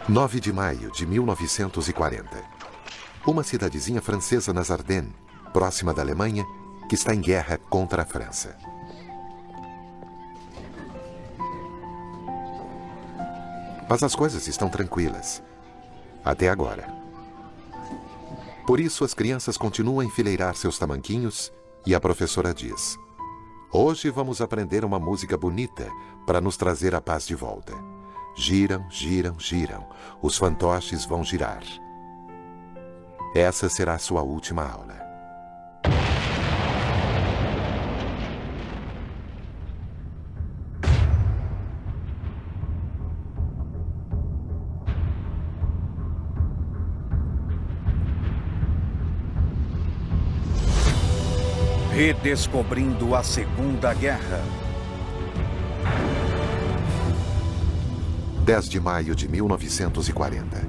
9 de maio de 1940. Uma cidadezinha francesa nas Ardennes, próxima da Alemanha, que está em guerra contra a França. Mas as coisas estão tranquilas. Até agora. Por isso, as crianças continuam a enfileirar seus tamanquinhos e a professora diz: hoje vamos aprender uma música bonita para nos trazer a paz de volta. Giram, giram, giram. Os fantoches vão girar. Essa será a sua última aula. Redescobrindo a Segunda Guerra. 10 de maio de 1940.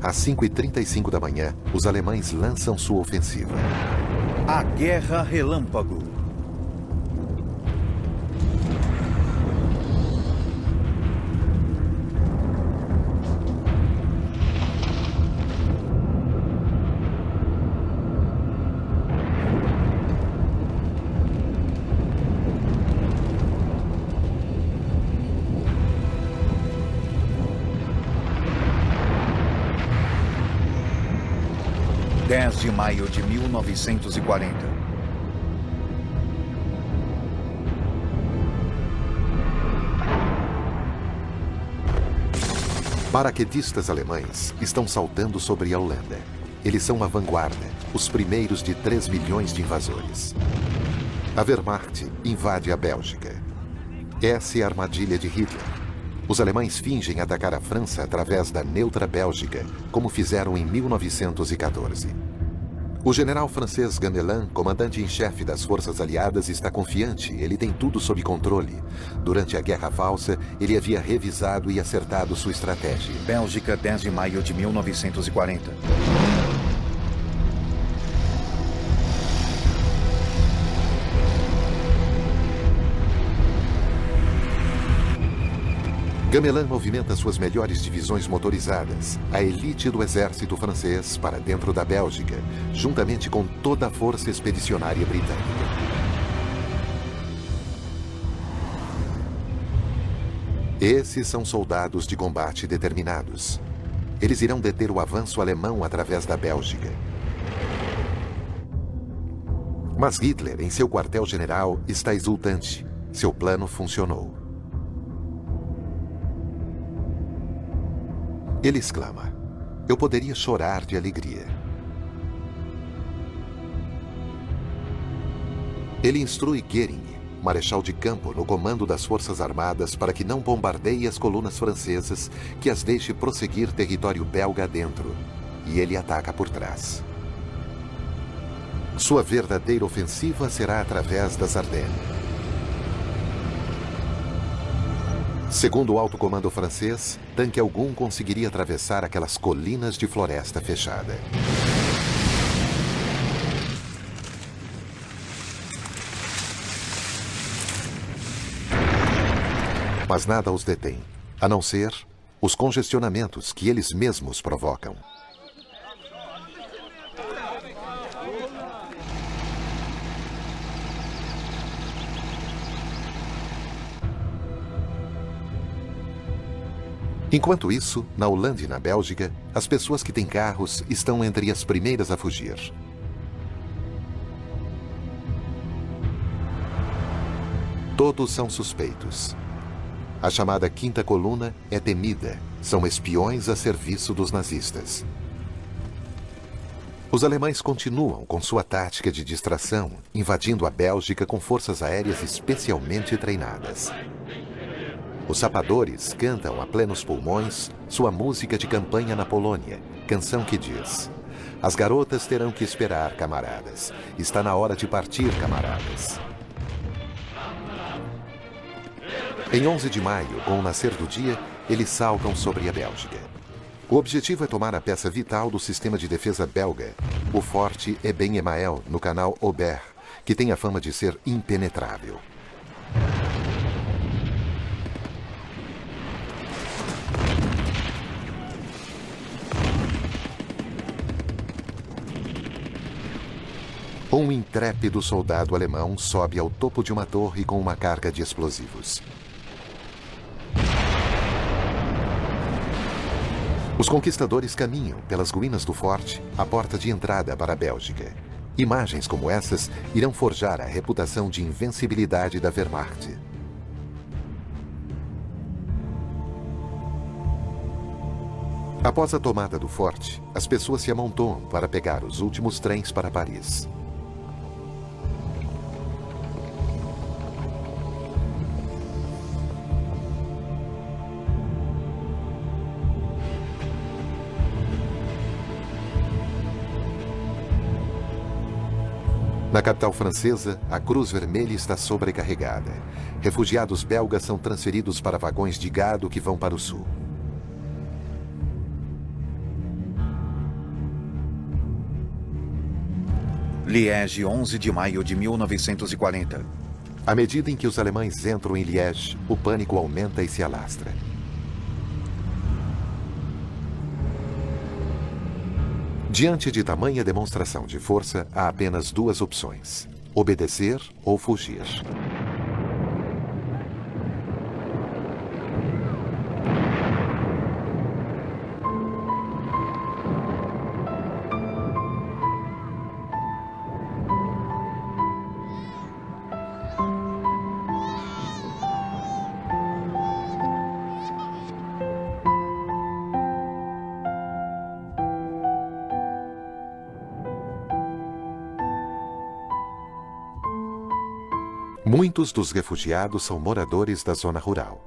Às 5h35 da manhã, os alemães lançam sua ofensiva. A Guerra Relâmpago. De maio de 1940. Paraquedistas alemães estão saltando sobre a Holanda. Eles são uma vanguarda, os primeiros de 3 milhões de invasores. A Wehrmacht invade a Bélgica. Essa é a armadilha de Hitler. Os alemães fingem atacar a França através da neutra Bélgica, como fizeram em 1914. O general francês Gamelin, comandante em chefe das forças aliadas, está confiante. Ele tem tudo sob controle. Durante a Guerra Falsa, ele havia revisado e acertado sua estratégia. Bélgica, 10 de maio de 1940. Gamelin movimenta suas melhores divisões motorizadas, a elite do exército francês, para dentro da Bélgica, juntamente com toda a força expedicionária britânica. Esses são soldados de combate determinados. Eles irão deter o avanço alemão através da Bélgica. Mas Hitler, em seu quartel-general, está exultante. Seu plano funcionou. Ele exclama: eu poderia chorar de alegria. Ele instrui Goering, marechal de campo no comando das forças armadas, para que não bombardeie as colunas francesas, que as deixe prosseguir território belga adentro. E ele ataca por trás. Sua verdadeira ofensiva será através das Ardennes. Segundo o alto comando francês, tanque algum conseguiria atravessar aquelas colinas de floresta fechada. Mas nada os detém, a não ser os congestionamentos que eles mesmos provocam. Enquanto isso, na Holanda e na Bélgica, as pessoas que têm carros estão entre as primeiras a fugir. Todos são suspeitos. A chamada Quinta Coluna é temida. São espiões a serviço dos nazistas. Os alemães continuam com sua tática de distração, invadindo a Bélgica com forças aéreas especialmente treinadas. Os sapadores cantam a plenos pulmões sua música de campanha na Polônia, canção que diz: as garotas terão que esperar, camaradas. Está na hora de partir, camaradas. Em 11 de maio, com o nascer do dia, eles saltam sobre a Bélgica. O objetivo é tomar a peça vital do sistema de defesa belga, o forte Eben-Emael, no canal Ober, que tem a fama de ser impenetrável. Um intrépido soldado alemão sobe ao topo de uma torre com uma carga de explosivos. Os conquistadores caminham pelas ruínas do forte, a porta de entrada para a Bélgica. Imagens como essas irão forjar a reputação de invencibilidade da Wehrmacht. Após a tomada do forte, as pessoas se amontoam para pegar os últimos trens para Paris. Na capital francesa, a Cruz Vermelha está sobrecarregada. Refugiados belgas são transferidos para vagões de gado que vão para o sul. Liege, 11 de maio de 1940. À medida em que os alemães entram em Liege, o pânico aumenta e se alastra. Diante de tamanha demonstração de força, há apenas duas opções: obedecer ou fugir. Muitos dos refugiados são moradores da zona rural.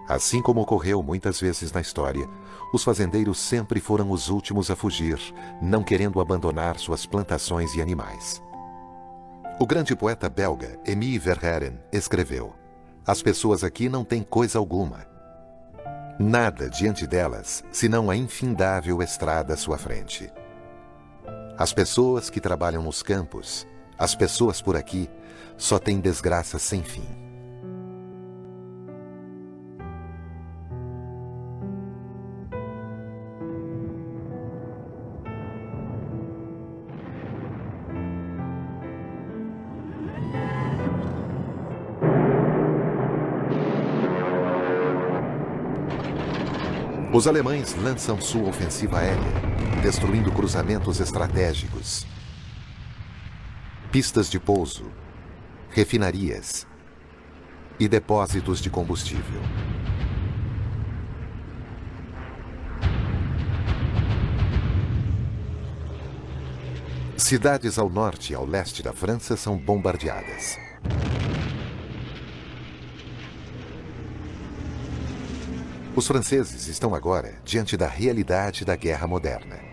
Assim como ocorreu muitas vezes na história, os fazendeiros sempre foram os últimos a fugir, não querendo abandonar suas plantações e animais. O grande poeta belga Émile Verhaeren escreveu: "As pessoas aqui não têm coisa alguma. Nada diante delas, senão a infindável estrada à sua frente. As pessoas que trabalham nos campos, as pessoas por aqui, só têm desgraça sem fim." Os alemães lançam sua ofensiva aérea, destruindo cruzamentos estratégicos, pistas de pouso, refinarias e depósitos de combustível. Cidades ao norte e ao leste da França são bombardeadas. Os franceses estão agora diante da realidade da guerra moderna.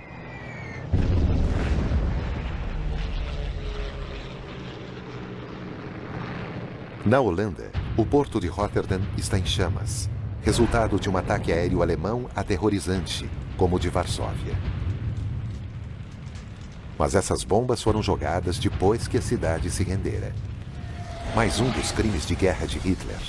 Na Holanda, o porto de Rotterdam está em chamas, resultado de um ataque aéreo alemão aterrorizante, como o de Varsóvia. Mas essas bombas foram jogadas depois que a cidade se rendera. Mais um dos crimes de guerra de Hitler.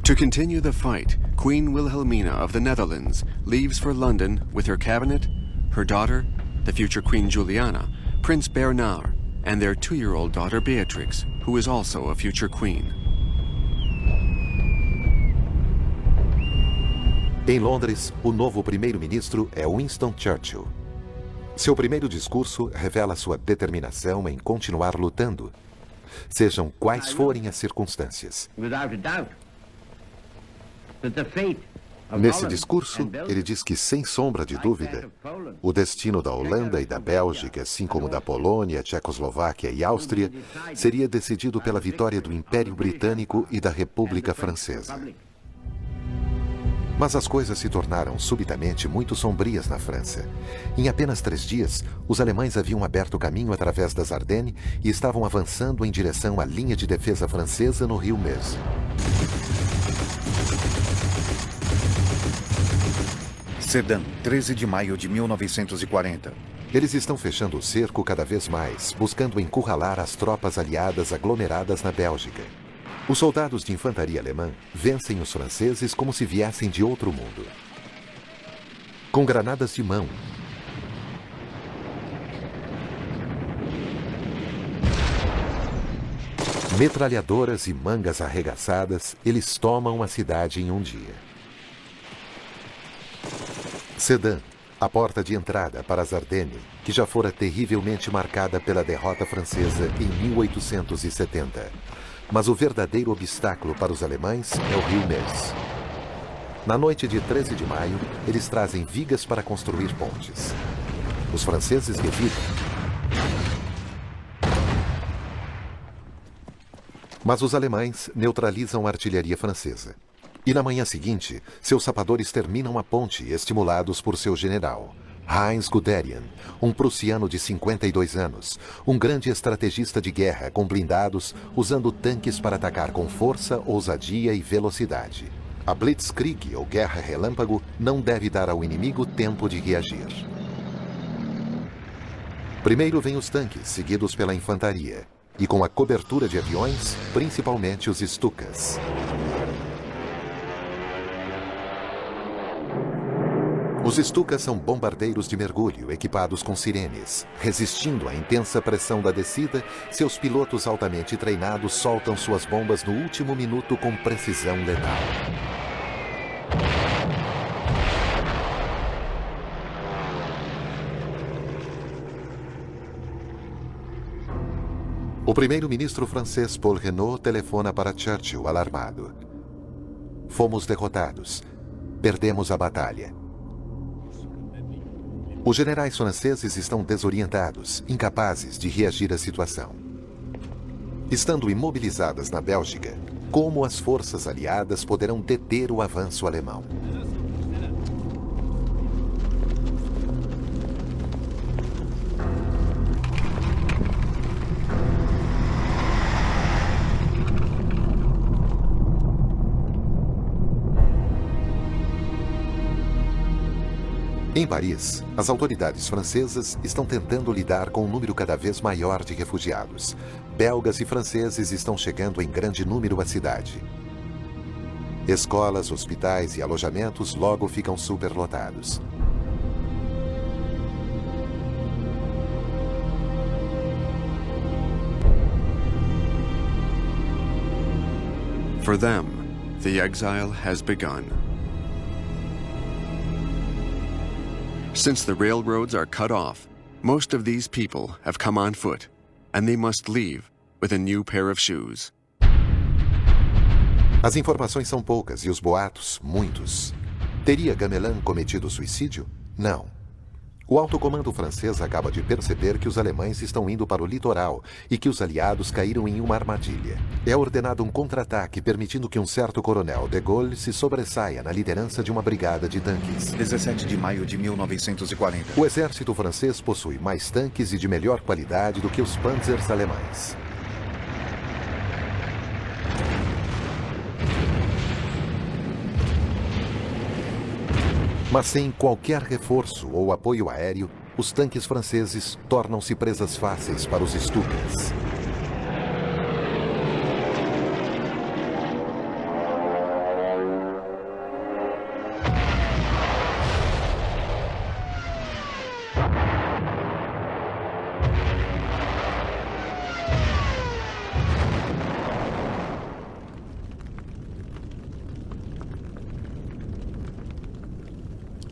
To continue the fight, Queen Wilhelmina of the Netherlands leaves for London with her cabinet, her daughter, the future Queen Juliana, Prince Bernard, and their 2-year-old daughter Beatrix, who is also a future queen. Em Londres, o novo primeiro-ministro é Winston Churchill. Seu primeiro discurso revela sua determinação em continuar lutando, sejam quais forem as circunstâncias. Nesse discurso, ele diz que, sem sombra de dúvida, o destino da Holanda e da Bélgica, assim como da Polônia, Tchecoslováquia e Áustria, seria decidido pela vitória do Império Britânico e da República Francesa. Mas as coisas se tornaram subitamente muito sombrias na França. Em apenas 3 dias, os alemães haviam aberto caminho através das Ardennes e estavam avançando em direção à linha de defesa francesa no rio Meuse. Sedan, 13 de maio de 1940. Eles estão fechando o cerco cada vez mais, buscando encurralar as tropas aliadas aglomeradas na Bélgica. Os soldados de infantaria alemã vencem os franceses como se viessem de outro mundo. Com granadas de mão, metralhadoras e mangas arregaçadas, eles tomam a cidade em um dia. Sedan, a porta de entrada para as Ardennes, que já fora terrivelmente marcada pela derrota francesa em 1870. Mas o verdadeiro obstáculo para os alemães é o rio Meuse. Na noite de 13 de maio, eles trazem vigas para construir pontes. Os franceses revidam. Mas os alemães neutralizam a artilharia francesa. E na manhã seguinte, seus sapadores terminam a ponte, estimulados por seu general, Heinz Guderian, um prussiano de 52 anos, um grande estrategista de guerra com blindados, usando tanques para atacar com força, ousadia e velocidade. A Blitzkrieg, ou guerra relâmpago, não deve dar ao inimigo tempo de reagir. Primeiro vêm os tanques, seguidos pela infantaria, e com a cobertura de aviões, principalmente os Stukas. Os Stukas são bombardeiros de mergulho equipados com sirenes. Resistindo à intensa pressão da descida, seus pilotos altamente treinados soltam suas bombas no último minuto com precisão letal. O primeiro-ministro francês Paul Renault telefona para Churchill alarmado. Fomos derrotados. Perdemos a batalha. Os generais franceses estão desorientados, incapazes de reagir à situação. Estando imobilizadas na Bélgica, como as forças aliadas poderão deter o avanço alemão? Em Paris, as autoridades francesas estão tentando lidar com um número cada vez maior de refugiados. Belgas e franceses estão chegando em grande número à cidade. Escolas, hospitais e alojamentos logo ficam superlotados. For them, the exile has begun. Since the railroads are cut off, most of these people have come on foot, and they must leave with a new pair of shoes. As informações são poucas e os boatos, muitos. Teria Gamelin cometido suicídio? Não. O alto comando francês acaba de perceber que os alemães estão indo para o litoral e que os aliados caíram em uma armadilha. É ordenado um contra-ataque, permitindo que um certo coronel de Gaulle se sobressaia na liderança de uma brigada de tanques. 17 de maio de 1940. O exército francês possui mais tanques e de melhor qualidade do que os panzers alemães. Mas sem qualquer reforço ou apoio aéreo, os tanques franceses tornam-se presas fáceis para os Stukas.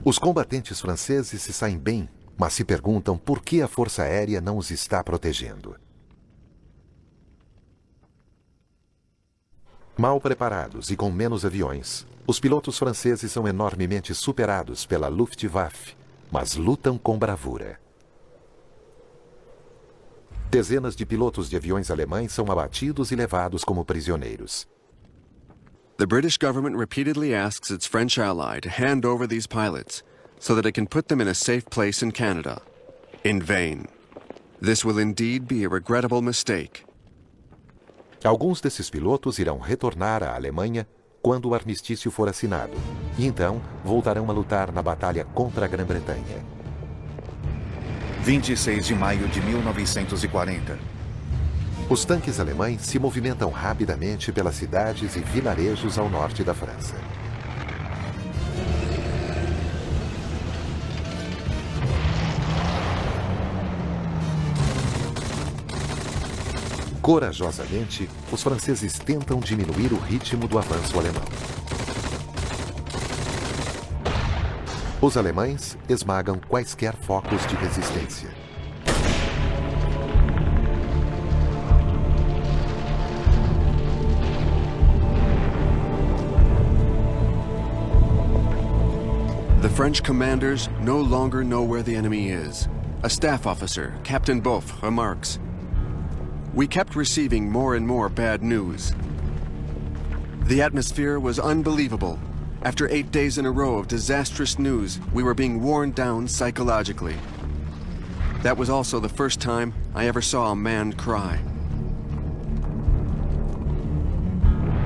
Os combatentes franceses se saem bem, mas se perguntam por que a Força Aérea não os está protegendo. Mal preparados e com menos aviões, os pilotos franceses são enormemente superados pela Luftwaffe, mas lutam com bravura. Dezenas de pilotos de aviões alemães são abatidos e levados como prisioneiros. The British government repeatedly asks its French ally to hand over these pilots so that it can put them in a safe place in Canada. In vain. This will indeed be a regrettable mistake. Alguns desses pilotos irão retornar à Alemanha quando o armistício for assinado, e então voltarão a lutar na batalha contra a Grã-Bretanha. 26 de maio de 1940. Os tanques alemães se movimentam rapidamente pelas cidades e vilarejos ao norte da França. Corajosamente, os franceses tentam diminuir o ritmo do avanço alemão. Os alemães esmagam quaisquer focos de resistência. The French commanders no longer know where the enemy is. A staff officer, Captain Boeuf, remarks, "We kept receiving more and more bad news. The atmosphere was unbelievable. After 8 days in a row of disastrous news, we were being worn down psychologically. That was also the first time I ever saw a man cry."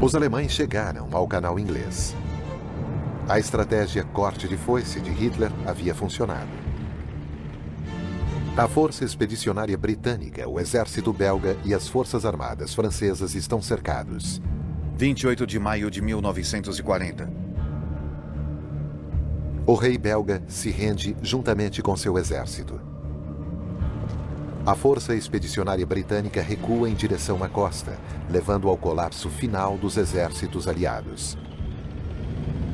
Os alemães chegaram ao Canal Inglês. A estratégia corte de foice de Hitler havia funcionado. A Força Expedicionária Britânica, o Exército Belga e as Forças Armadas Francesas estão cercados. 28 de maio de 1940. O rei belga se rende juntamente com seu exército. A Força Expedicionária Britânica recua em direção à costa, levando ao colapso final dos exércitos aliados.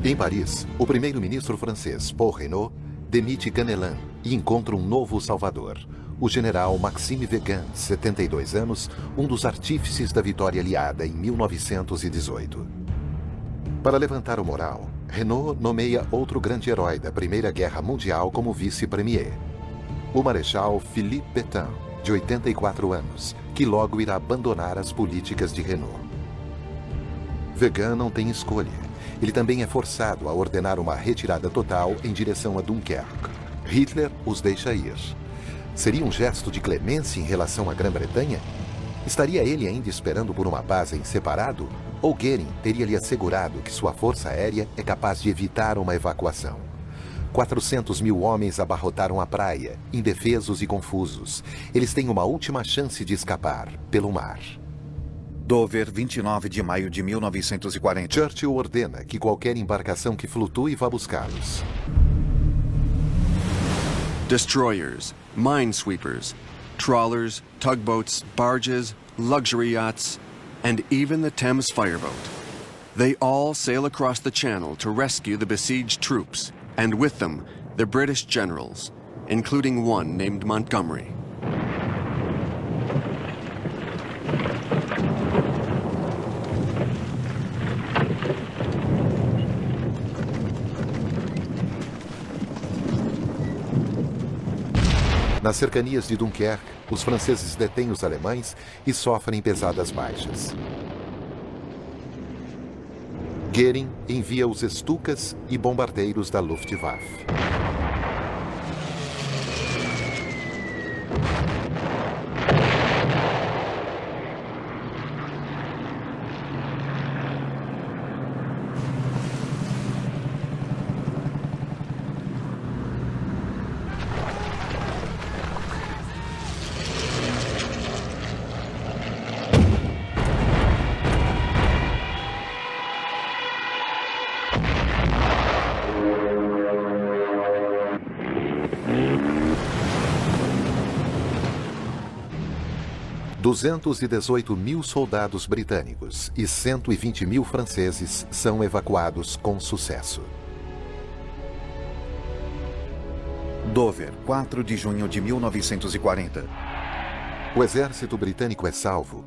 Em Paris, o primeiro-ministro francês, Paul Reynaud, demite Gamelin e encontra um novo salvador, o general Maxime Weygand, 72 anos, um dos artífices da vitória aliada em 1918. Para levantar o moral, Reynaud nomeia outro grande herói da Primeira Guerra Mundial como vice-premier, o Marechal Philippe Pétain, de 84 anos, que logo irá abandonar as políticas de Reynaud. Weygand não tem escolha. Ele também é forçado a ordenar uma retirada total em direção a Dunkerque. Hitler os deixa ir. Seria um gesto de clemência em relação à Grã-Bretanha? Estaria ele ainda esperando por uma paz em separado? Ou Goering teria lhe assegurado que sua força aérea é capaz de evitar uma evacuação? 400.000 homens abarrotaram a praia, indefesos e confusos. Eles têm uma última chance de escapar pelo mar. Dover, 29 de maio de 1940. Churchill ordena que qualquer embarcação que flutue vá buscá-los. Destroyers, minesweepers, trawlers, tugboats, barges, luxury yachts, and even the Thames fireboat. They all sail across the channel to rescue the besieged troops, and with them, the British generals, including one named Montgomery. Nas cercanias de Dunkerque, os franceses detêm os alemães e sofrem pesadas baixas. Goering envia os Stukas e bombardeiros da Luftwaffe. $218.000 soldados britânicos e 120.000 franceses são evacuados com sucesso. Dover, 4 de junho de 1940. O exército britânico é salvo,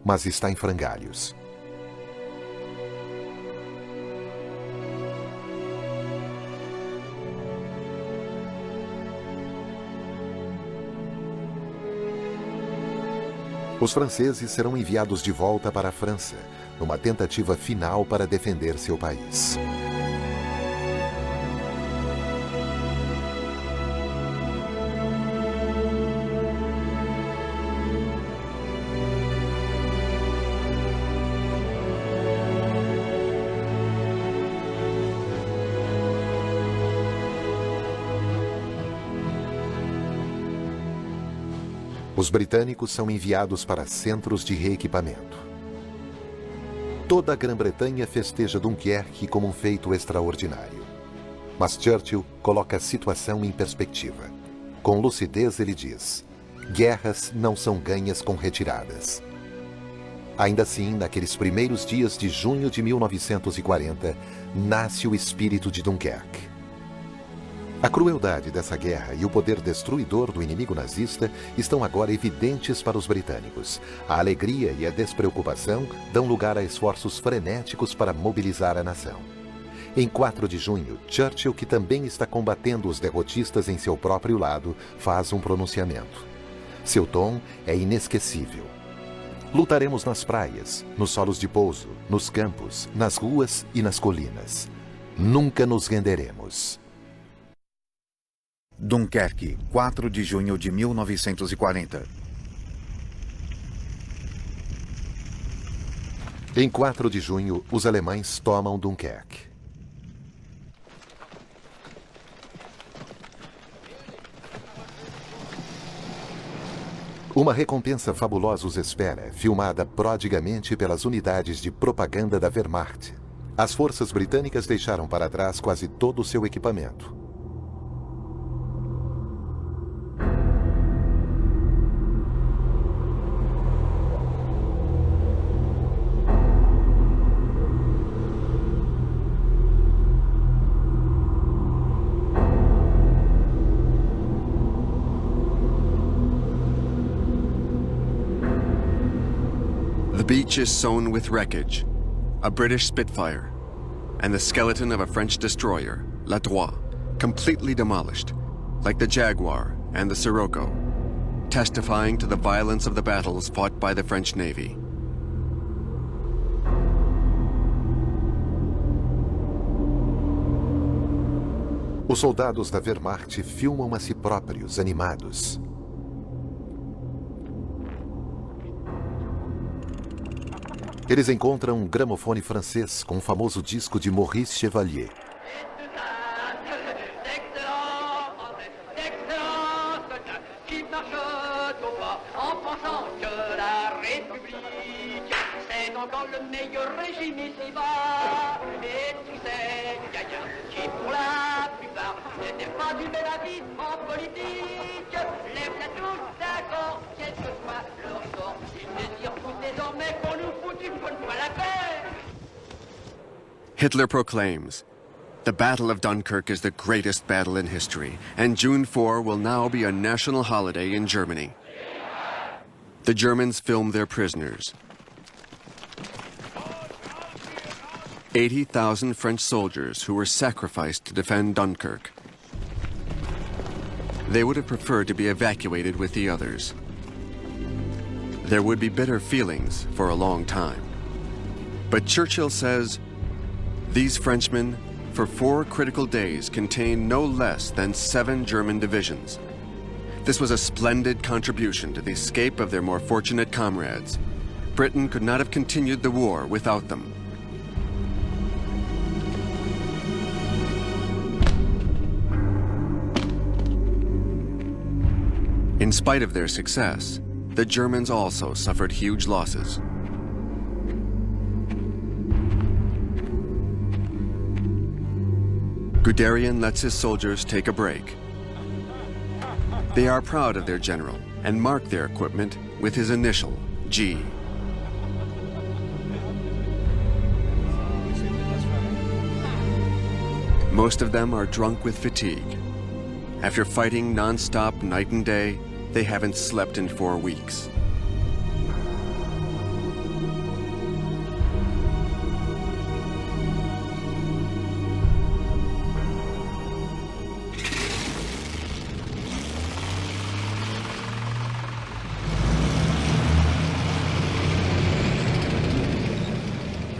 mas está em frangalhos. Os franceses serão enviados de volta para a França, numa tentativa final para defender seu país. Os britânicos são enviados para centros de reequipamento. Toda a Grã-Bretanha festeja Dunkerque como um feito extraordinário. Mas Churchill coloca a situação em perspectiva. Com lucidez ele diz: guerras não são ganhas com retiradas. Ainda assim, naqueles primeiros dias de junho de 1940, nasce o espírito de Dunkerque. A crueldade dessa guerra e o poder destruidor do inimigo nazista estão agora evidentes para os britânicos. A alegria e a despreocupação dão lugar a esforços frenéticos para mobilizar a nação. Em 4 de junho, Churchill, que também está combatendo os derrotistas em seu próprio lado, faz um pronunciamento. Seu tom é inesquecível. Lutaremos nas praias, nos solos de pouso, nos campos, nas ruas e nas colinas. Nunca nos renderemos. Dunkerque, 4 de junho de 1940. Em 4 de junho, os alemães tomam Dunkerque. Uma recompensa fabulosa os espera, filmada prodigamente pelas unidades de propaganda da Wehrmacht. As forças britânicas deixaram para trás quase todo o seu equipamento. The beach is sown with wreckage, a British Spitfire, and the skeleton of a French destroyer, La Droit, completely demolished, like the Jaguar and the Sirocco, testifying to the violence of the battles fought by the French Navy. Os soldados da Wehrmacht filmam a si próprios, animados. Eles encontram um gramofone francês com o famoso disco de Maurice Chevalier. Hitler proclaims, "The Battle of Dunkirk is the greatest battle in history, and June 4 will now be a national holiday in Germany." The Germans film their prisoners. 80,000 French soldiers who were sacrificed to defend Dunkirk. They would have preferred to be evacuated with the others. There would be bitter feelings for a long time. But Churchill says, these Frenchmen, for 4 critical days, contained no less than 7 German divisions. This was a splendid contribution to the escape of their more fortunate comrades. Britain could not have continued the war without them. In spite of their success, the Germans also suffered huge losses. Guderian lets his soldiers take a break. They are proud of their general and mark their equipment with his initial, G. Most of them are drunk with fatigue. After fighting non-stop night and day, they haven't slept in 4 weeks.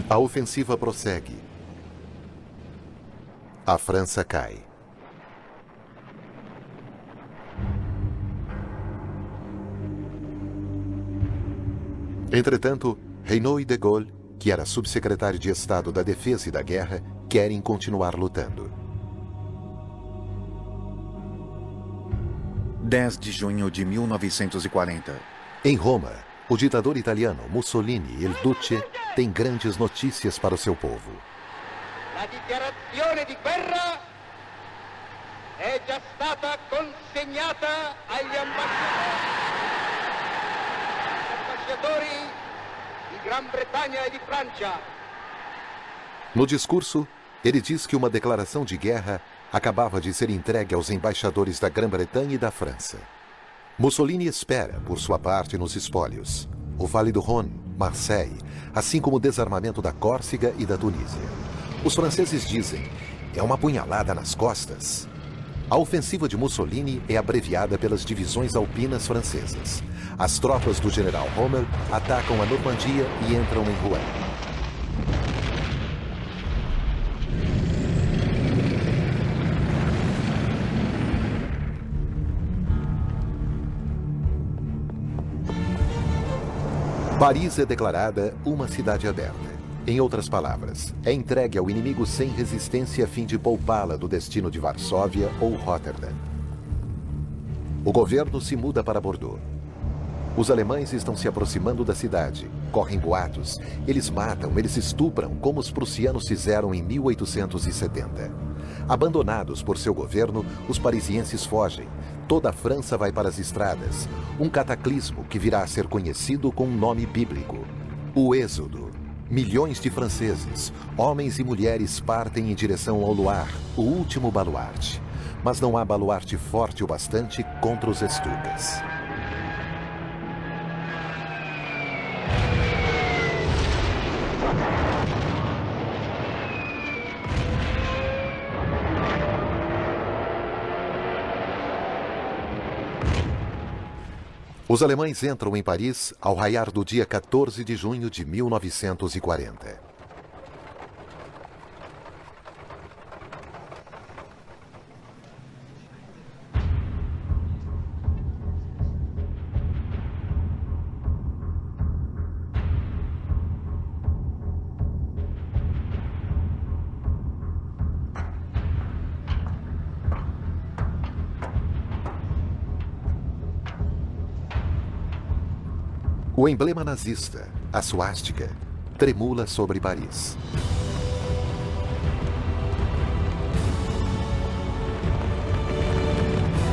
A ofensiva prossegue. A França cai. Entretanto, Reynaud e de Gaulle, que era subsecretário de Estado da Defesa e da Guerra, querem continuar lutando. 10 de junho de 1940. Em Roma, o ditador italiano Mussolini Il Duce tem grandes notícias para o seu povo. La dichiarazione di guerra è già stata consegnata agli ambasciatori di Gran Bretagna e di Francia. No discurso, ele diz que uma declaração de guerra acabava de ser entregue aos embaixadores da Grã-Bretanha e da França. Mussolini espera, por sua parte, nos espólios, o Vale do Rhône, Marseille, assim como o desarmamento da Córcega e da Tunísia. Os franceses dizem, é uma punhalada nas costas. A ofensiva de Mussolini é abreviada pelas divisões alpinas francesas. As tropas do general Rommel atacam a Normandia e entram em Rouen. Paris é declarada uma cidade aberta. Em outras palavras, é entregue ao inimigo sem resistência a fim de poupá-la do destino de Varsóvia ou Rotterdam. O governo se muda para Bordeaux. Os alemães estão se aproximando da cidade. Correm boatos. Eles matam, eles estupram, como os prussianos fizeram em 1870. Abandonados por seu governo, os parisienses fogem. Toda a França vai para as estradas. Um cataclismo que virá a ser conhecido com um nome bíblico: o Êxodo. Milhões de franceses, homens e mulheres, partem em direção ao Loire, o último baluarte. Mas não há baluarte forte o bastante contra os Stukas. Os alemães entram em Paris ao raiar do dia 14 de junho de 1940. O emblema nazista, a suástica, tremula sobre Paris.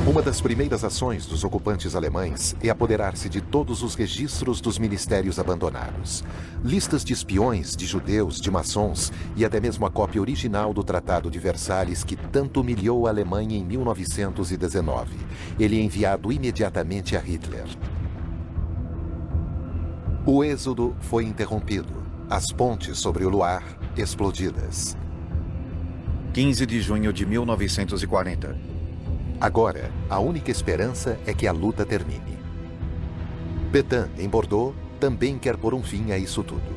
Uma das primeiras ações dos ocupantes alemães é apoderar-se de todos os registros dos ministérios abandonados. Listas de espiões, de judeus, de maçons e até mesmo a cópia original do Tratado de Versalhes que tanto humilhou a Alemanha em 1919. Ele é enviado imediatamente a Hitler. O êxodo foi interrompido. As pontes sobre o Loire explodidas. 15 de junho de 1940. Agora, a única esperança é que a luta termine. Pétain, em Bordeaux, também quer pôr um fim a isso tudo.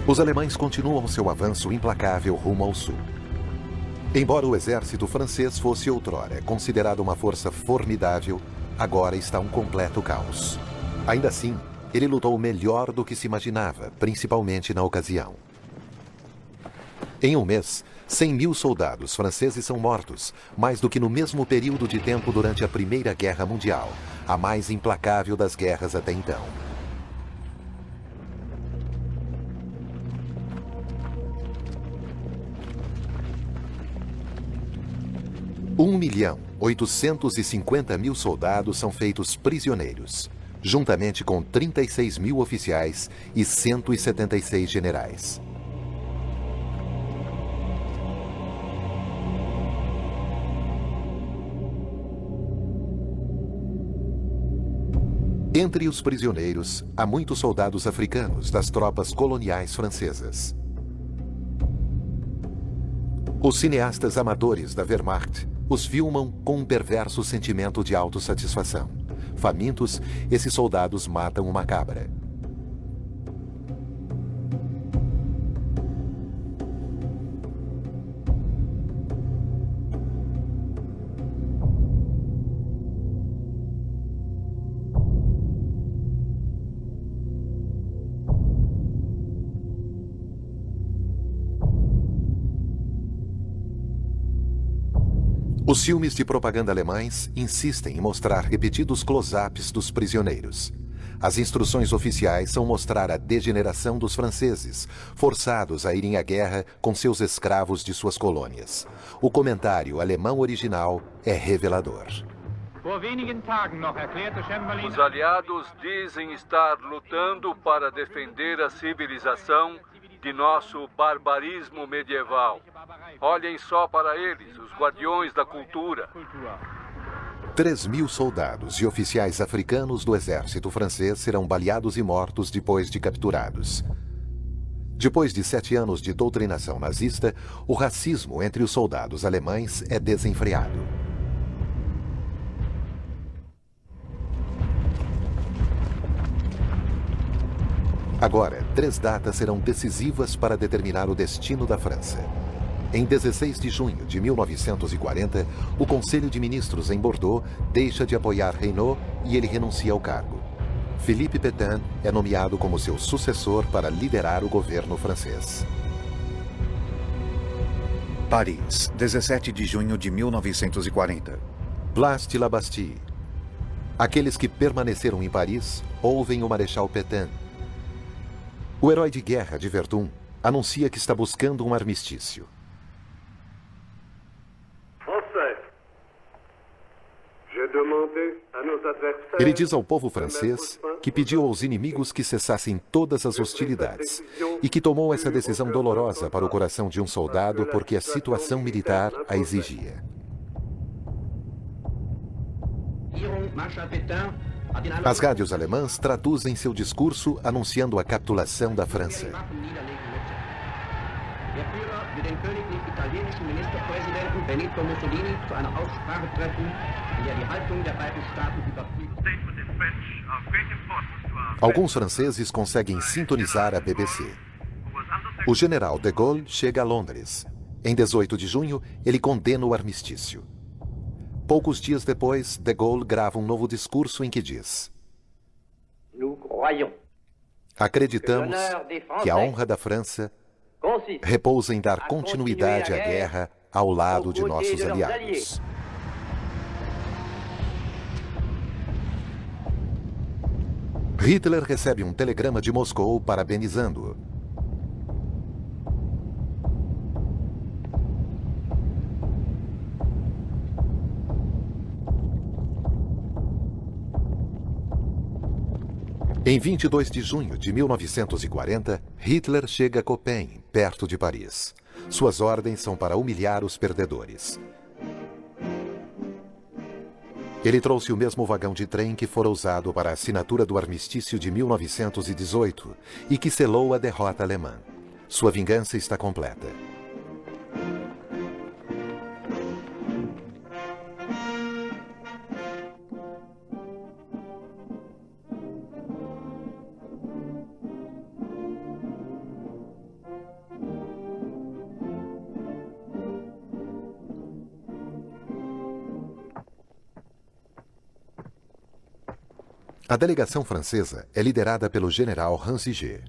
Os alemães continuam seu avanço implacável rumo ao sul. Embora o exército francês fosse outrora considerado uma força formidável, agora está um completo caos. Ainda assim, ele lutou melhor do que se imaginava, principalmente na ocasião. Em um mês, 100.000 soldados franceses são mortos, mais do que no mesmo período de tempo durante a Primeira Guerra Mundial, a mais implacável das guerras até então. Um 1.850.000 soldados são feitos prisioneiros, juntamente com 36.000 oficiais e 176 generais. Entre os prisioneiros, há muitos soldados africanos das tropas coloniais francesas. Os cineastas amadores da Wehrmacht os filmam com um perverso sentimento de autossatisfação. Famintos, esses soldados matam uma cabra. Os filmes de propaganda alemães insistem em mostrar repetidos close-ups dos prisioneiros. As instruções oficiais são mostrar a degeneração dos franceses, forçados a irem à guerra com seus escravos de suas colônias. O comentário alemão original é revelador. Os aliados dizem estar lutando para defender a civilização de nosso barbarismo medieval. Olhem só para eles, os guardiões da cultura. 3.000 soldados e oficiais africanos do exército francês serão baleados e mortos depois de capturados. Depois de 7 anos de doutrinação nazista, o racismo entre os soldados alemães é desenfreado. Agora, 3 datas serão decisivas para determinar o destino da França. Em 16 de junho de 1940, o Conselho de Ministros em Bordeaux deixa de apoiar Reynaud e ele renuncia ao cargo. Philippe Pétain é nomeado como seu sucessor para liderar o governo francês. Paris, 17 de junho de 1940. Place de la Bastille. Aqueles que permaneceram em Paris ouvem o Marechal Pétain. O herói de guerra de Verdun anuncia que está buscando um armistício. Ele diz ao povo francês que pediu aos inimigos que cessassem todas as hostilidades e que tomou essa decisão dolorosa para o coração de um soldado porque a situação militar a exigia. As rádios alemãs traduzem seu discurso anunciando a capitulação da França. Alguns franceses conseguem sintonizar a BBC. O general de Gaulle chega a Londres. Em 18 de junho, ele condena o armistício. Poucos dias depois, de Gaulle grava um novo discurso em que diz: acreditamos que a honra da França repousa em dar continuidade à guerra ao lado de nossos aliados. Hitler recebe um telegrama de Moscou parabenizando-o. Em 22 de junho de 1940, Hitler chega a Copenhague, perto de Paris. Suas ordens são para humilhar os perdedores. Ele trouxe o mesmo vagão de trem que fora usado para a assinatura do armistício de 1918 e que selou a derrota alemã. Sua vingança está completa. A delegação francesa é liderada pelo general Ransiger.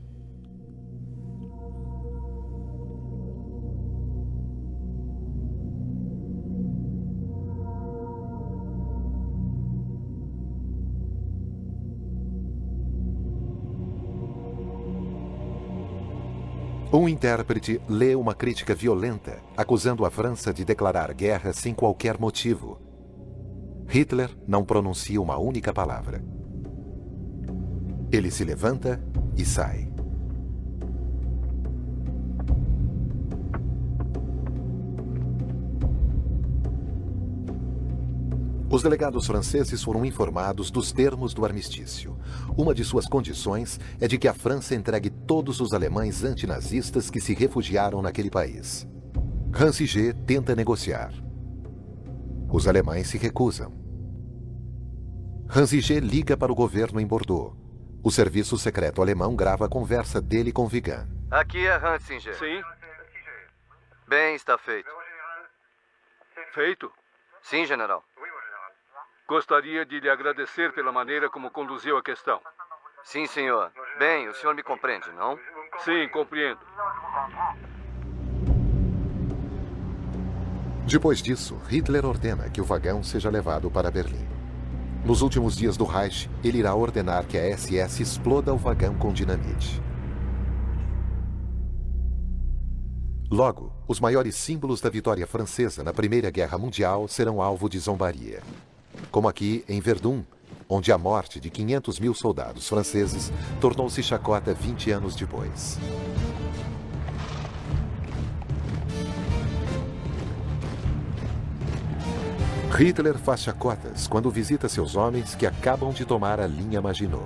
Um intérprete lê uma crítica violenta, acusando a França de declarar guerra sem qualquer motivo. Hitler não pronuncia uma única palavra. Ele se levanta e sai. Os delegados franceses foram informados dos termos do armistício. Uma de suas condições é de que a França entregue todos os alemães antinazistas que se refugiaram naquele país. Ransiger tenta negociar. Os alemães se recusam. Ransiger liga para o governo em Bordeaux. O serviço secreto alemão grava a conversa dele com Vigan. Aqui é Ransinger. Sim? Bem, está feito. Feito? Sim, general. Gostaria de lhe agradecer pela maneira como conduziu a questão. Sim, senhor. Bem, o senhor me compreende, não? Sim, compreendo. Depois disso, Hitler ordena que o vagão seja levado para Berlim. Nos últimos dias do Reich, ele irá ordenar que a SS exploda o vagão com dinamite. Logo, os maiores símbolos da vitória francesa na Primeira Guerra Mundial serão alvo de zombaria. Como aqui em Verdun, onde a morte de 500 mil soldados franceses tornou-se chacota 20 anos depois. Hitler faz chacotas quando visita seus homens que acabam de tomar a linha Maginot.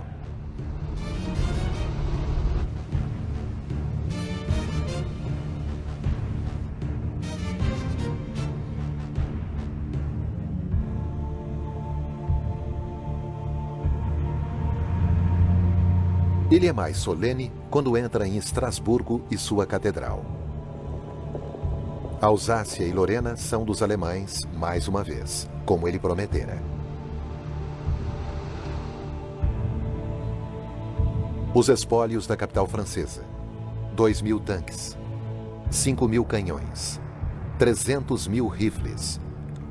Ele é mais solene quando entra em Estrasburgo e sua catedral. Alsácia e Lorena são dos alemães, mais uma vez, como ele prometera. Os espólios da capital francesa: 2.000 tanques, 5.000 canhões, 300.000 rifles,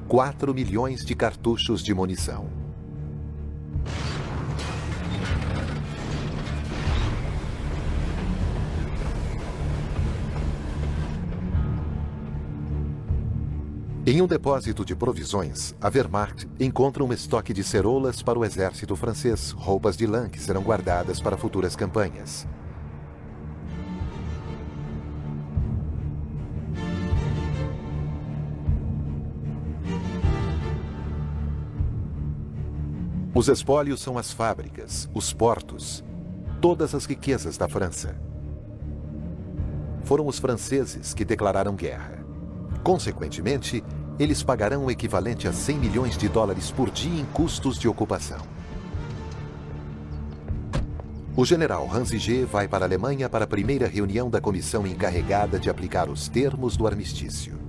4 milhões de cartuchos de munição. Em um depósito de provisões, a Wehrmacht encontra um estoque de ceroulas para o exército francês, roupas de lã que serão guardadas para futuras campanhas. Os espólios são as fábricas, os portos, todas as riquezas da França. Foram os franceses que declararam guerra. Consequentemente, eles pagarão o equivalente a 100 milhões de dólares por dia em custos de ocupação. O general Hansiger vai para a Alemanha para a primeira reunião da comissão encarregada de aplicar os termos do armistício.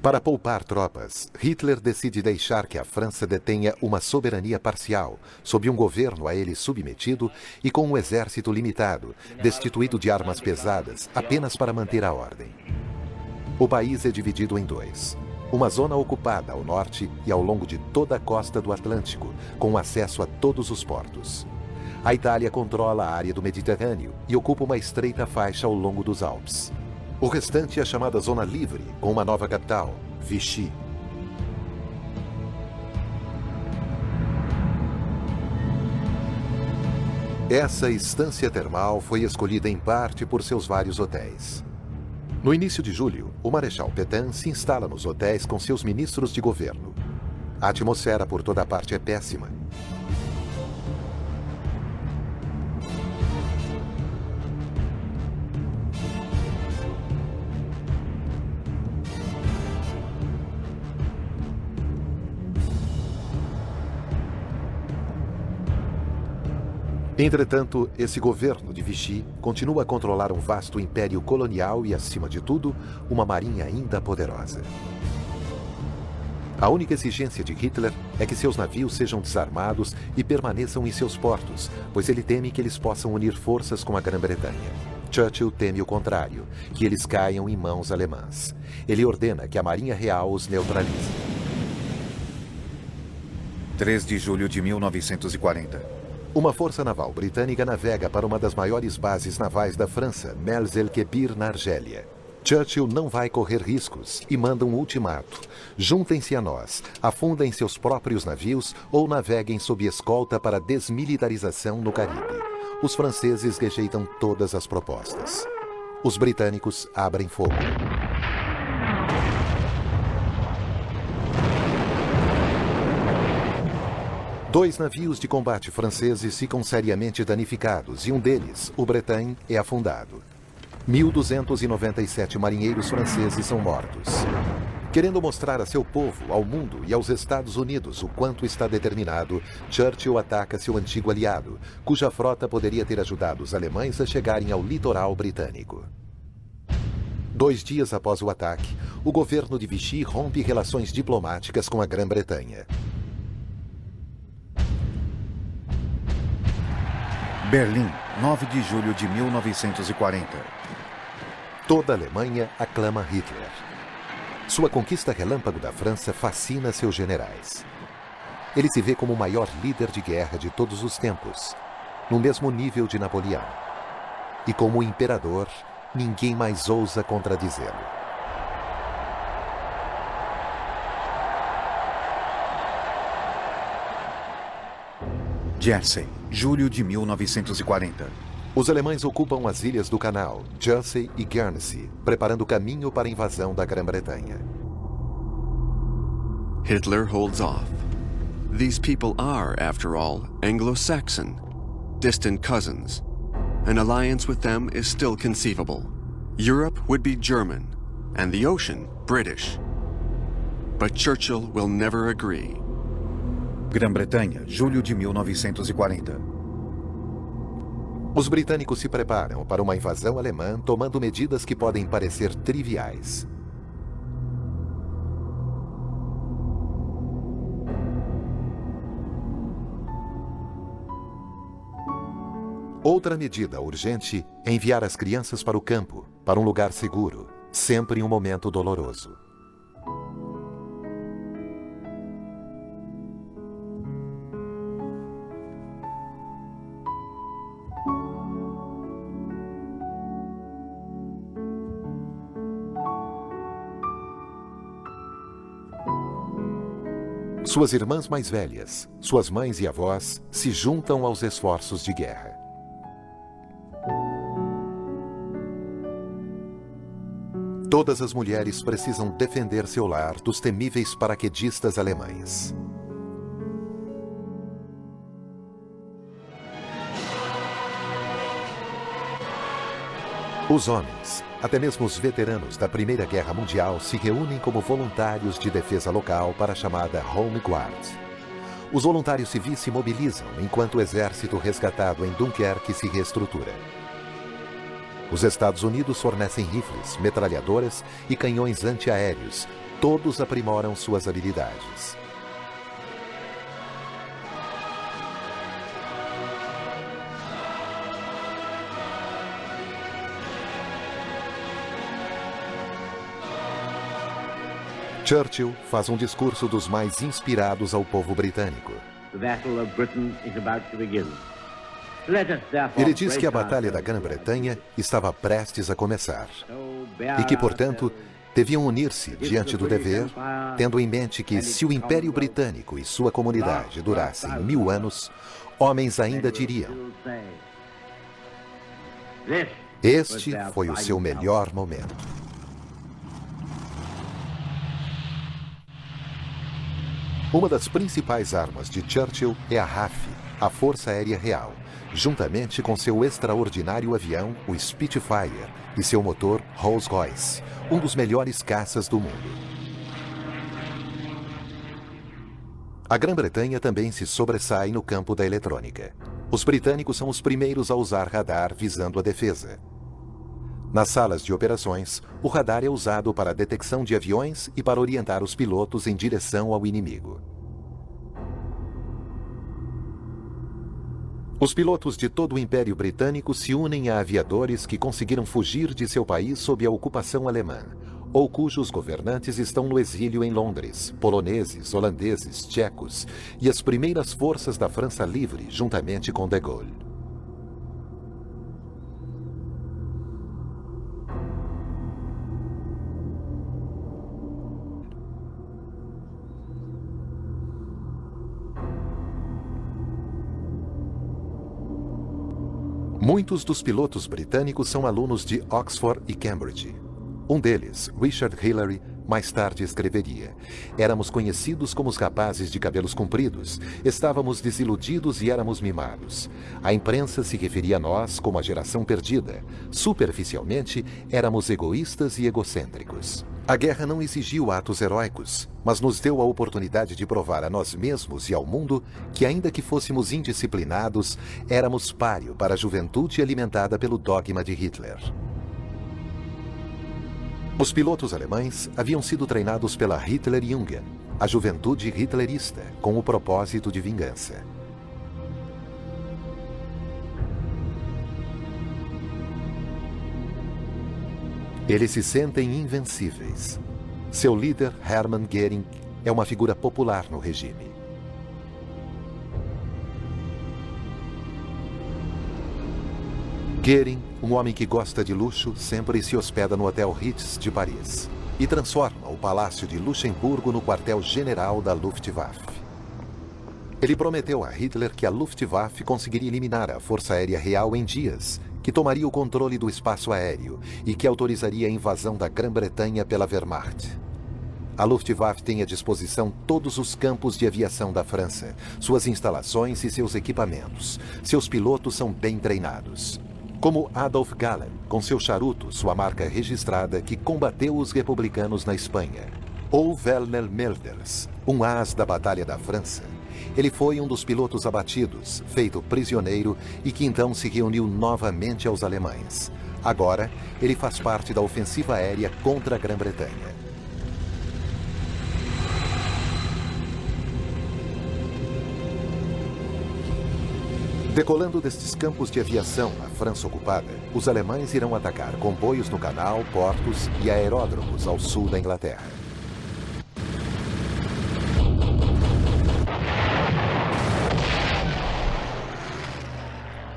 Para poupar tropas, Hitler decide deixar que a França detenha uma soberania parcial, sob um governo a ele submetido e com um exército limitado, destituído de armas pesadas apenas para manter a ordem. O país é dividido em dois: uma zona ocupada ao norte e ao longo de toda a costa do Atlântico, com acesso a todos os portos. A Itália controla a área do Mediterrâneo e ocupa uma estreita faixa ao longo dos Alpes. O restante é chamada Zona Livre, com uma nova capital, Vichy. Essa estância termal foi escolhida em parte por seus vários hotéis. No início de julho, o Marechal Pétain se instala nos hotéis com seus ministros de governo. A atmosfera por toda parte é péssima. Entretanto, esse governo de Vichy continua a controlar um vasto império colonial e, acima de tudo, uma marinha ainda poderosa. A única exigência de Hitler é que seus navios sejam desarmados e permaneçam em seus portos, pois ele teme que eles possam unir forças com a Grã-Bretanha. Churchill teme o contrário, que eles caiam em mãos alemãs. Ele ordena que a Marinha Real os neutralize. 3 de julho de 1940. Uma força naval britânica navega para uma das maiores bases navais da França, Mels-el-Kebir, na Argélia. Churchill não vai correr riscos e manda um ultimato: juntem-se a nós, afundem seus próprios navios ou naveguem sob escolta para a desmilitarização no Caribe. Os franceses rejeitam todas as propostas. Os britânicos abrem fogo. Dois navios de combate franceses ficam seriamente danificados e um deles, o Bretagne, é afundado. 1.297 marinheiros franceses são mortos. Querendo mostrar a seu povo, ao mundo e aos Estados Unidos o quanto está determinado, Churchill ataca seu antigo aliado, cuja frota poderia ter ajudado os alemães a chegarem ao litoral britânico. 2 dias após o ataque, o governo de Vichy rompe relações diplomáticas com a Grã-Bretanha. Berlim, 9 de julho de 1940. Toda a Alemanha aclama Hitler. Sua conquista relâmpago da França fascina seus generais. Ele se vê como o maior líder de guerra de todos os tempos, no mesmo nível de Napoleão. E como imperador, ninguém mais ousa contradizê-lo. Jersey, julho de 1940. Os alemães ocupam as ilhas do Canal, Jersey e Guernsey, preparando o caminho para a invasão da Grã-Bretanha. Hitler holds off. These people are, after all, Anglo-Saxon, distant cousins. An alliance with them is still conceivable. Europe would be German, and the ocean British. But Churchill will never agree. Grã-Bretanha, julho de 1940. Os britânicos se preparam para uma invasão alemã, tomando medidas que podem parecer triviais. Outra medida urgente é enviar as crianças para o campo, para um lugar seguro, sempre em um momento doloroso. Suas irmãs mais velhas, suas mães e avós, se juntam aos esforços de guerra. Todas as mulheres precisam defender seu lar dos temíveis paraquedistas alemães. Os homens, até mesmo os veteranos da Primeira Guerra Mundial, se reúnem como voluntários de defesa local para a chamada Home Guard. Os voluntários civis se mobilizam enquanto o exército resgatado em Dunkerque se reestrutura. Os Estados Unidos fornecem rifles, metralhadoras e canhões antiaéreos. Todos aprimoram suas habilidades. Churchill faz um discurso dos mais inspirados ao povo britânico. Ele diz que a Batalha da Grã-Bretanha estava prestes a começar e que, portanto, deviam unir-se diante do dever, tendo em mente que, se o Império Britânico e sua comunidade durassem 1000 anos, homens ainda diriam: este foi o seu melhor momento. Uma das principais armas de Churchill é a RAF, a Força Aérea Real, juntamente com seu extraordinário avião, o Spitfire, e seu motor Rolls-Royce, um dos melhores caças do mundo. A Grã-Bretanha também se sobressai no campo da eletrônica. Os britânicos são os primeiros a usar radar visando a defesa. Nas salas de operações, o radar é usado para a detecção de aviões e para orientar os pilotos em direção ao inimigo. Os pilotos de todo o Império Britânico se unem a aviadores que conseguiram fugir de seu país sob a ocupação alemã, ou cujos governantes estão no exílio em Londres, poloneses, holandeses, tchecos e as primeiras forças da França Livre, juntamente com de Gaulle. Muitos dos pilotos britânicos são alunos de Oxford e Cambridge. Um deles, Richard Hillary, mais tarde escreveria: éramos conhecidos como os rapazes de cabelos compridos, estávamos desiludidos e éramos mimados. A imprensa se referia a nós como a geração perdida. Superficialmente, éramos egoístas e egocêntricos. A guerra não exigiu atos heróicos, mas nos deu a oportunidade de provar a nós mesmos e ao mundo que, ainda que fôssemos indisciplinados, éramos páreo para a juventude alimentada pelo dogma de Hitler. Os pilotos alemães haviam sido treinados pela Hitlerjugend, a juventude hitlerista, com o propósito de vingança. Eles se sentem invencíveis. Seu líder, Hermann Göring, é uma figura popular no regime. Göring, um homem que gosta de luxo, sempre se hospeda no Hotel Ritz de Paris e transforma o Palácio de Luxemburgo no quartel-general da Luftwaffe. Ele prometeu a Hitler que a Luftwaffe conseguiria eliminar a Força Aérea Real em dias, que tomaria o controle do espaço aéreo e que autorizaria a invasão da Grã-Bretanha pela Wehrmacht. A Luftwaffe tem à disposição todos os campos de aviação da França, suas instalações e seus equipamentos. Seus pilotos são bem treinados. Como Adolf Galland, com seu charuto, sua marca registrada, que combateu os republicanos na Espanha. Ou Werner Melders, um as da Batalha da França. Ele foi um dos pilotos abatidos, feito prisioneiro e que então se reuniu novamente aos alemães. Agora, ele faz parte da ofensiva aérea contra a Grã-Bretanha. Decolando destes campos de aviação na França ocupada, os alemães irão atacar comboios no canal, portos e aeródromos ao sul da Inglaterra.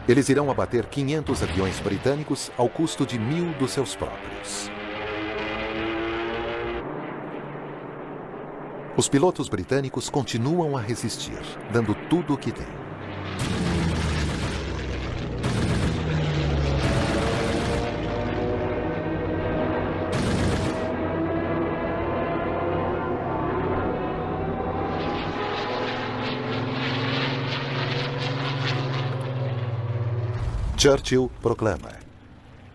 Eles irão abater 500 aviões britânicos ao custo de 1.000 dos seus próprios. Os pilotos britânicos continuam a resistir, dando tudo o que têm. Churchill proclama: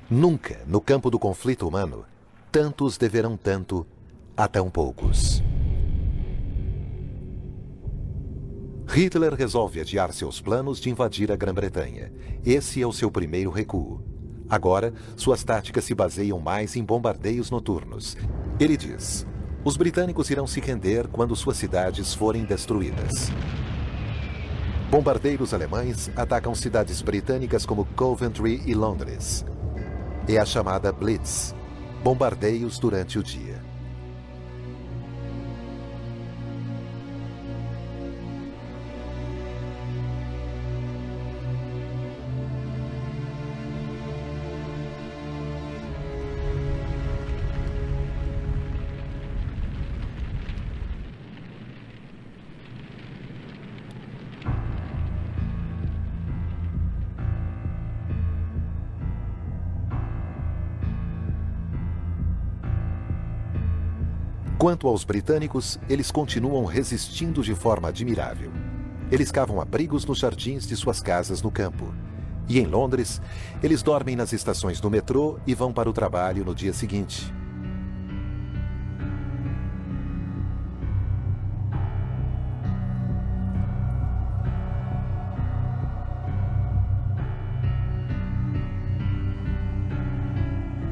nunca, no campo do conflito humano, tantos deverão tanto a tão poucos. Hitler resolve adiar seus planos de invadir a Grã-Bretanha. Esse é o seu primeiro recuo. Agora, suas táticas se baseiam mais em bombardeios noturnos. Ele diz: os britânicos irão se render quando suas cidades forem destruídas. Bombardeiros alemães atacam cidades britânicas como Coventry e Londres. É a chamada Blitz, bombardeios durante o dia. Quanto aos britânicos, eles continuam resistindo de forma admirável. Eles cavam abrigos nos jardins de suas casas no campo. E em Londres, eles dormem nas estações do metrô e vão para o trabalho no dia seguinte.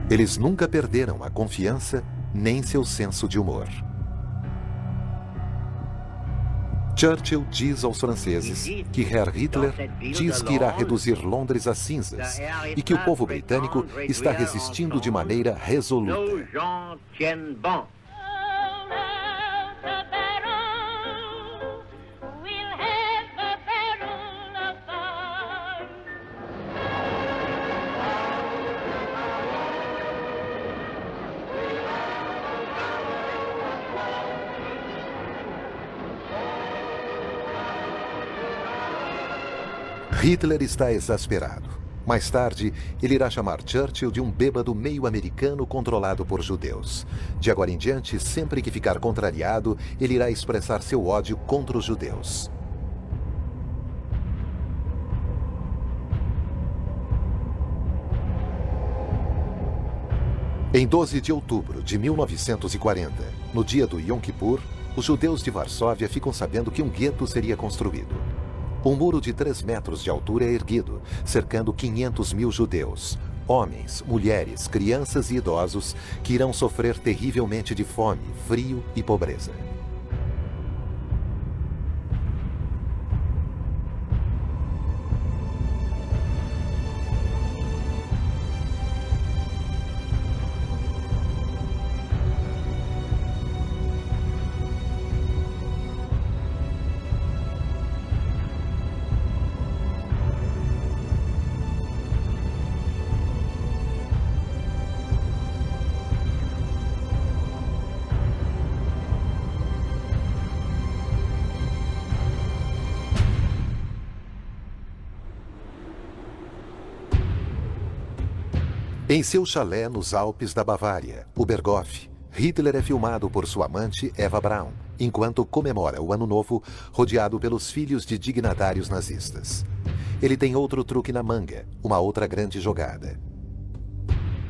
Eles nunca perderam a confiança nem seu senso de humor. Churchill diz aos franceses que Herr Hitler diz que irá reduzir Londres a cinzas e que o povo britânico está resistindo de maneira resoluta. Hitler está exasperado. Mais tarde, ele irá chamar Churchill de um bêbado meio americano controlado por judeus. De agora em diante, sempre que ficar contrariado, ele irá expressar seu ódio contra os judeus. Em 12 de outubro de 1940, no dia do Yom Kippur, os judeus de Varsóvia ficam sabendo que um gueto seria construído. Um muro de 3 metros de altura é erguido, cercando 500.000 judeus, homens, mulheres, crianças e idosos que irão sofrer terrivelmente de fome, frio e pobreza. Em seu chalé nos Alpes da Bavária, o Berghof, Hitler é filmado por sua amante Eva Braun, enquanto comemora o Ano Novo rodeado pelos filhos de dignatários nazistas. Ele tem outro truque na manga, uma outra grande jogada.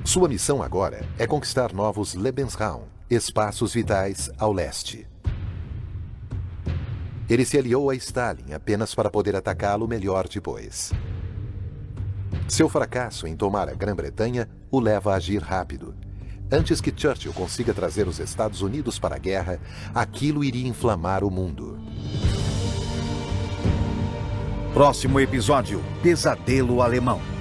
Sua missão agora é conquistar novos Lebensraum, espaços vitais ao leste. Ele se aliou a Stalin apenas para poder atacá-lo melhor depois. Seu fracasso em tomar a Grã-Bretanha o leva a agir rápido. Antes que Churchill consiga trazer os Estados Unidos para a guerra, aquilo iria inflamar o mundo. Próximo episódio: Pesadelo Alemão.